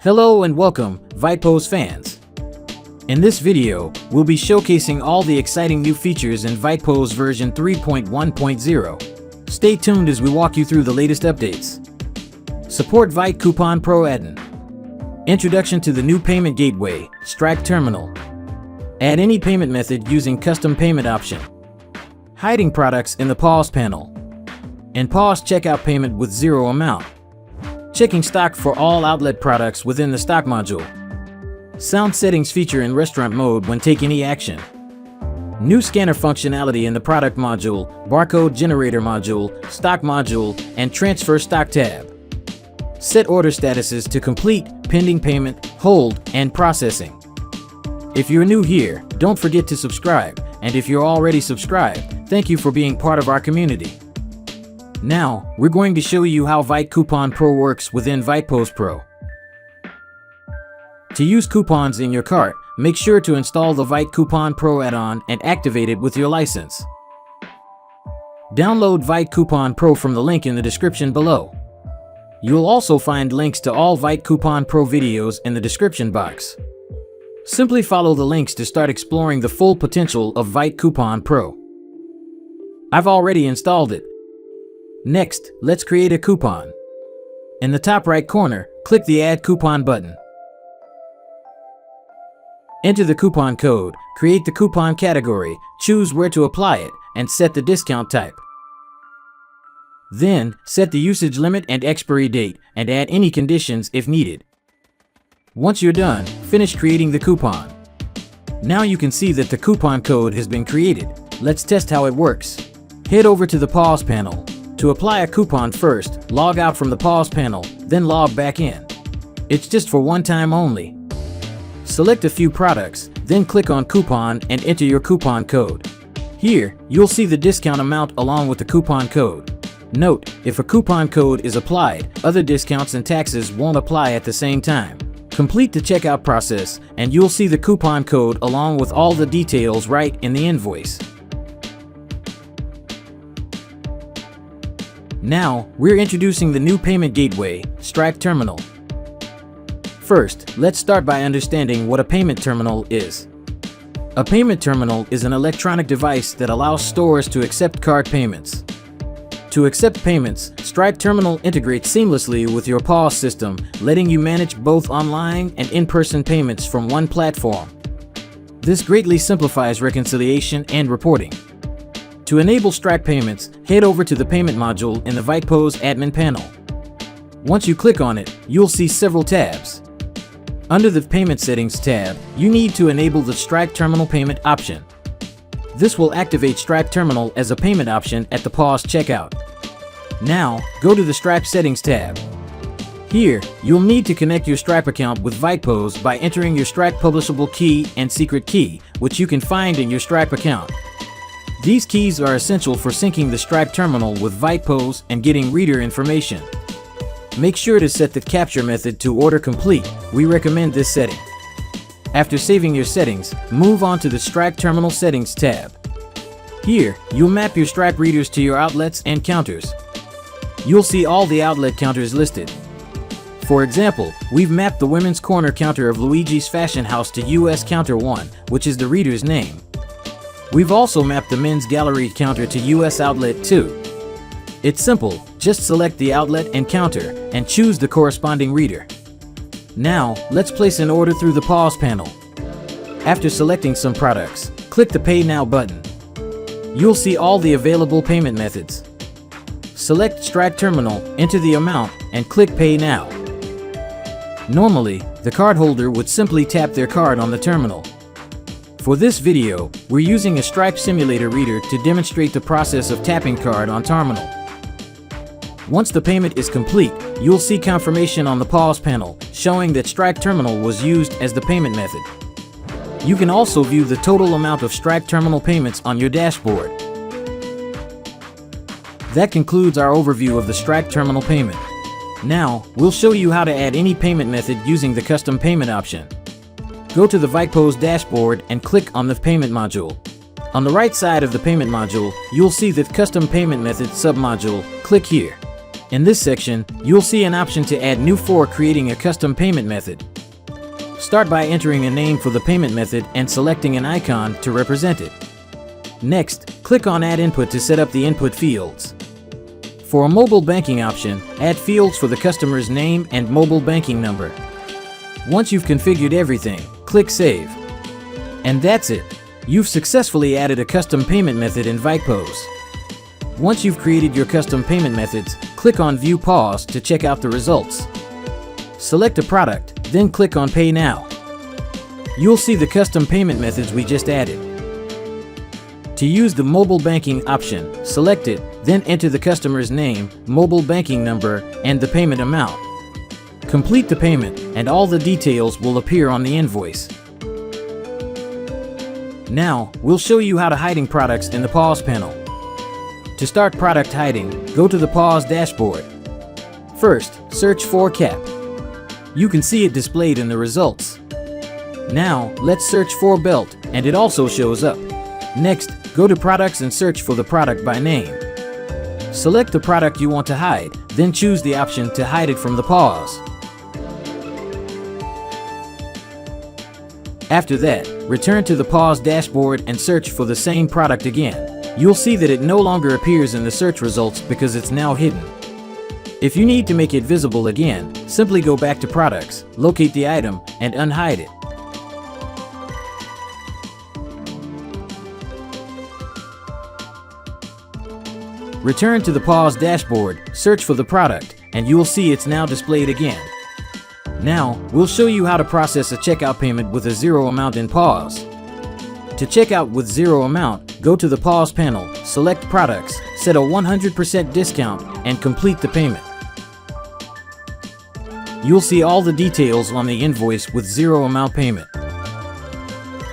Hello and welcome, vitepos fans. In this video, we'll be showcasing all the exciting new features in vitepos version 3.1.0. Stay tuned as we walk you through the latest updates. Support Vite Coupon Pro add-in. Introduction to the new payment gateway, Stripe Terminal. Add any payment method using custom payment option. Hiding products in the pause panel. And pause checkout payment with zero amount. Checking stock for all outlet products within the stock module. Sound settings feature in restaurant mode when take any action. New scanner functionality in the product module, barcode generator module, stock module, and transfer stock tab. Set order statuses to complete, pending payment, hold, and processing. If you're new here, don't forget to subscribe, and if you're already subscribed, thank you for being part of our community. Now, we're going to show you how Vite Coupon Pro works within vitepos Pro. To use coupons in your cart, make sure to install the Vite Coupon Pro add-on and activate it with your license. Download Vite Coupon Pro from the link in the description below. You'll also find links to all Vite Coupon Pro videos in the description box. Simply follow the links to start exploring the full potential of Vite Coupon Pro. I've already installed it. Next, let's create a coupon. In the top right corner, click the Add Coupon button. Enter the coupon code, create the coupon category, choose where to apply it, and set the discount type. Then, set the usage limit and expiry date, and add any conditions if needed. Once you're done, finish creating the coupon. Now you can see that the coupon code has been created. Let's test how it works. Head over to the pause panel. To apply a coupon first, log out from the pause panel, then log back in. It's just for one time only. Select a few products, then click on Coupon and enter your coupon code. Here, you'll see the discount amount along with the coupon code. Note, if a coupon code is applied, other discounts and taxes won't apply at the same time. Complete the checkout process, and you'll see the coupon code along with all the details right in the invoice. Now, we're introducing the new payment gateway, Stripe Terminal. First, let's start by understanding what a payment terminal is. A payment terminal is an electronic device that allows stores to accept card payments. To accept payments, Stripe Terminal integrates seamlessly with your POS system, letting you manage both online and in-person payments from one platform. This greatly simplifies reconciliation and reporting. To enable Stripe payments, head over to the payment module in the vitepos admin panel. Once you click on it, you'll see several tabs. Under the Payment Settings tab, you need to enable the Stripe Terminal payment option. This will activate Stripe Terminal as a payment option at the POS checkout. Now, go to the Stripe Settings tab. Here, you'll need to connect your Stripe account with vitepos by entering your Stripe publishable key and secret key, which you can find in your Stripe account. These keys are essential for syncing the Stripe terminal with vitepos and getting reader information. Make sure to set the capture method to order complete. We recommend this setting. After saving your settings, move on to the Stripe Terminal Settings tab. Here, you'll map your Stripe readers to your outlets and counters. You'll see all the outlet counters listed. For example, we've mapped the Women's Corner counter of Luigi's Fashion House to US Counter 1, which is the reader's name. We've also mapped the Men's Gallery counter to US Outlet 2. It's simple, just select the outlet and counter, and choose the corresponding reader. Now, let's place an order through the pause panel. After selecting some products, click the Pay Now button. You'll see all the available payment methods. Select Stripe Terminal, enter the amount, and click Pay Now. Normally, the cardholder would simply tap their card on the terminal. For this video, we're using a Stripe simulator reader to demonstrate the process of tapping card on terminal. Once the payment is complete, you'll see confirmation on the pause panel, showing that Stripe Terminal was used as the payment method. You can also view the total amount of Stripe Terminal payments on your dashboard. That concludes our overview of the Stripe Terminal payment. Now, we'll show you how to add any payment method using the custom payment option. Go to the vitepos dashboard and click on the payment module. On the right side of the payment module, you'll see the custom payment method submodule. Click here. In this section, you'll see an option to add new for creating a custom payment method. Start by entering a name for the payment method and selecting an icon to represent it. Next, click on Add Input to set up the input fields. For a mobile banking option, add fields for the customer's name and mobile banking number. Once you've configured everything, click Save. And that's it. You've successfully added a custom payment method in vitepos. Once you've created your custom payment methods, click on View Pause to check out the results. Select a product, then click on Pay Now. You'll see the custom payment methods we just added. To use the mobile banking option, select it, then enter the customer's name, mobile banking number, and the payment amount. Complete the payment, and all the details will appear on the invoice. Now, we'll show you how to hiding products in the Pause panel. To start product hiding, go to the Pause dashboard. First, search for cap. You can see it displayed in the results. Now, let's search for belt, and it also shows up. Next, go to products and search for the product by name. Select the product you want to hide, then choose the option to hide it from the Pause. After that, return to the Pause dashboard and search for the same product again. You'll see that it no longer appears in the search results because it's now hidden. If you need to make it visible again, simply go back to Products, locate the item, and unhide it. Return to the Pause dashboard, search for the product, and you will see it's now displayed again. Now, we'll show you how to process a checkout payment with a zero amount in Pause. To check out with zero amount, go to the Pause panel, select Products, set a 100% discount, and complete the payment. You'll see all the details on the invoice with zero amount payment.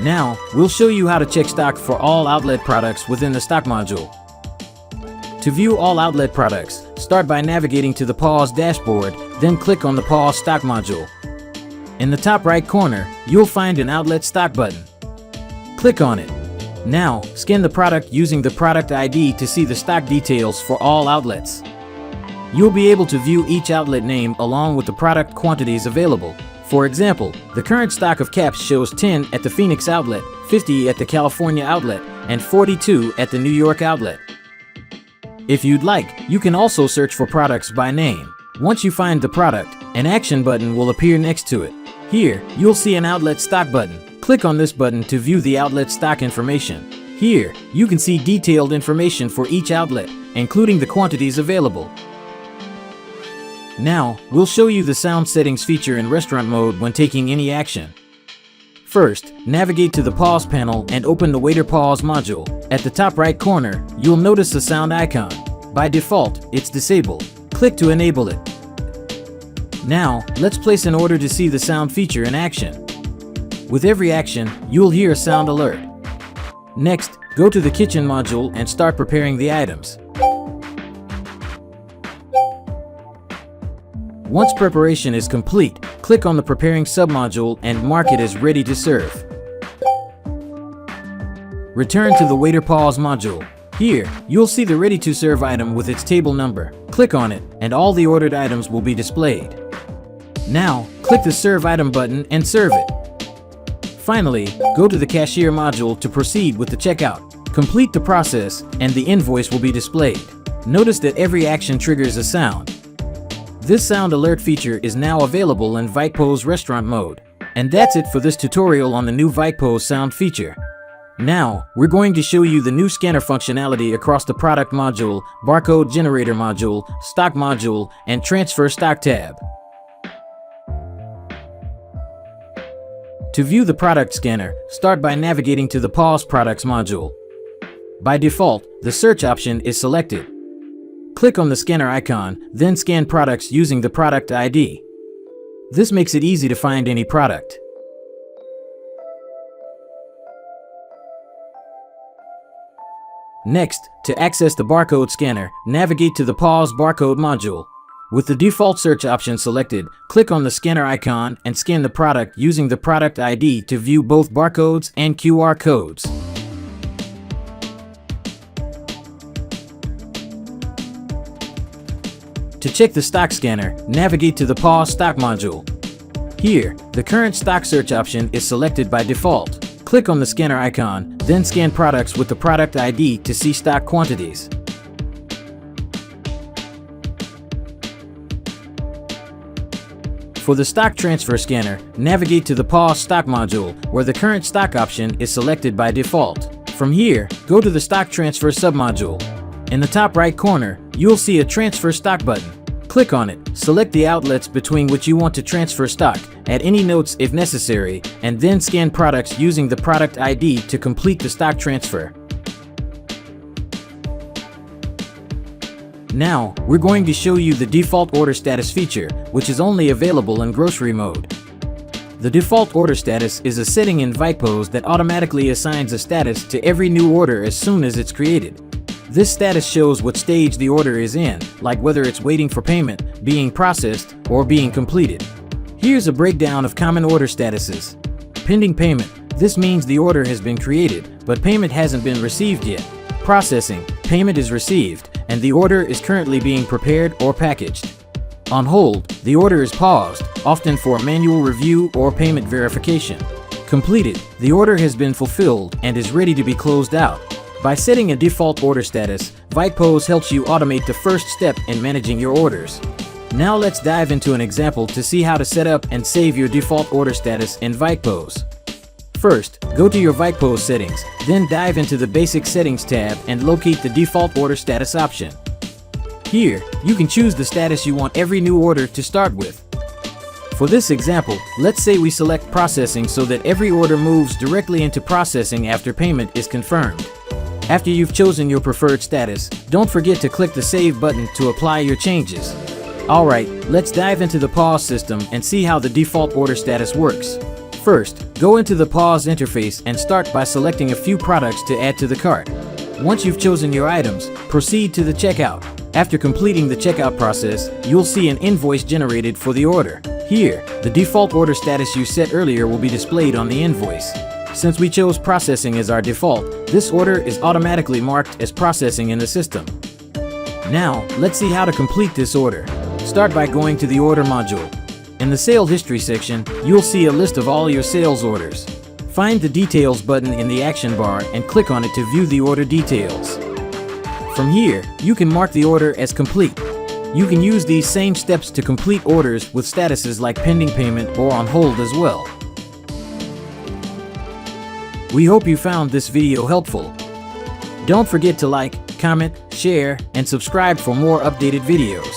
Now, we'll show you how to check stock for all outlet products within the stock module. To view all outlet products, start by navigating to the Pause dashboard, then click on the Pause stock module. In the top right corner, you'll find an outlet stock button. Click on it. Now, scan the product using the product ID to see the stock details for all outlets. You'll be able to view each outlet name along with the product quantities available. For example, the current stock of caps shows 10 at the Phoenix outlet, 50 at the California outlet, and 42 at the New York outlet. If you'd like, you can also search for products by name. Once you find the product, an action button will appear next to it. Here, you'll see an outlet stock button. Click on this button to view the outlet stock information. Here, you can see detailed information for each outlet, including the quantities available. Now, we'll show you the sound settings feature in restaurant mode when taking any action. First, navigate to the Pause panel and open the Waiter Pause module. At the top right corner, you'll notice the sound icon. By default, it's disabled. Click to enable it. Now, let's place an order to see the sound feature in action. With every action, you'll hear a sound alert. Next, go to the Kitchen module and start preparing the items. Once preparation is complete, click on the Preparing submodule and mark it as Ready to Serve. Return to the Waiter Pause module. Here, you'll see the Ready to Serve item with its table number. Click on it, and all the ordered items will be displayed. Now, click the Serve Item button and serve it. Finally, go to the Cashier module to proceed with the checkout. Complete the process, and the invoice will be displayed. Notice that every action triggers a sound. This sound alert feature is now available in vitepos restaurant mode. And that's it for this tutorial on the new vitepos sound feature. Now, we're going to show you the new scanner functionality across the Product module, Barcode Generator module, Stock module, and Transfer Stock tab. To view the product scanner, start by navigating to the Pause Products module. By default, the search option is selected. Click on the scanner icon, then scan products using the product ID. This makes it easy to find any product. Next, to access the barcode scanner, navigate to the Pause Barcode module. With the default search option selected, click on the scanner icon and scan the product using the product ID to view both barcodes and QR codes. To check the stock scanner, navigate to the Pause Stock module. Here, the current stock search option is selected by default. Click on the scanner icon, then scan products with the product ID to see stock quantities. For the stock transfer scanner, navigate to the Pause Stock module, where the current stock option is selected by default. From here, go to the Stock Transfer submodule. In the top right corner, you'll see a Transfer Stock button. Click on it, select the outlets between which you want to transfer stock, add any notes if necessary, and then scan products using the product ID to complete the stock transfer. Now, we're going to show you the default order status feature, which is only available in grocery mode. The default order status is a setting in vitepos that automatically assigns a status to every new order as soon as it's created. This status shows what stage the order is in, like whether it's waiting for payment, being processed, or being completed. Here's a breakdown of common order statuses. Pending payment. This means the order has been created, but payment hasn't been received yet. Processing. Payment is received, and the order is currently being prepared or packaged. On hold, the order is paused, often for manual review or payment verification. Completed, the order has been fulfilled and is ready to be closed out. By setting a default order status, vitepos helps you automate the first step in managing your orders. Now let's dive into an example to see how to set up and save your default order status in vitepos. First, go to your vitepos settings, then dive into the Basic Settings tab and locate the default order status option. Here, you can choose the status you want every new order to start with. For this example, let's say we select processing so that every order moves directly into processing after payment is confirmed. After you've chosen your preferred status, don't forget to click the Save button to apply your changes. Alright, let's dive into the Pause system and see how the default order status works. First, go into the Pause interface and start by selecting a few products to add to the cart. Once you've chosen your items, proceed to the checkout. After completing the checkout process, you'll see an invoice generated for the order. Here, the default order status you set earlier will be displayed on the invoice. Since we chose processing as our default, this order is automatically marked as processing in the system. Now, let's see how to complete this order. Start by going to the Order module. In the Sale History section, you'll see a list of all your sales orders. Find the Details button in the action bar and click on it to view the order details. From here, you can mark the order as complete. You can use these same steps to complete orders with statuses like pending payment or on hold as well. We hope you found this video helpful. Don't forget to like, comment, share, and subscribe for more updated videos.